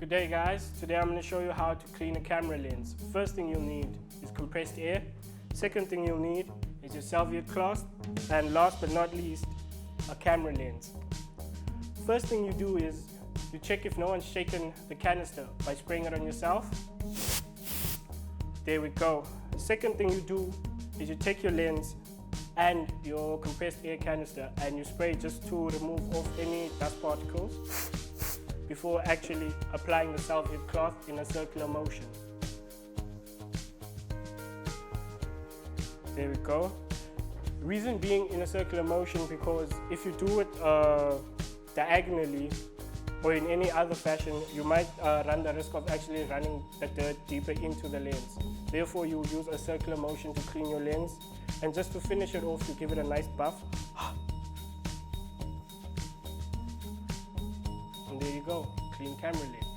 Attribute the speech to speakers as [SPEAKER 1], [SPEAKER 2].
[SPEAKER 1] Good day guys, today I'm going to show you how to clean a camera lens. First thing you'll need is compressed air. Second thing you'll need is your salvia cloth. And last but not least, a camera lens. First thing you do is you check if no one's shaken the canister by spraying it on yourself. There we go. Second thing you do is you take your lens and your compressed air canister and you spray just to remove off any dust particles before actually applying the salvia cloth in a circular motion. There we go. Reason being in a circular motion because if you do it diagonally or in any other fashion, you might run the risk of actually running the dirt deeper into the lens. Therefore, you use a circular motion to clean your lens. And just to finish it off, you give it a nice buff. And there you go, clean camera lens.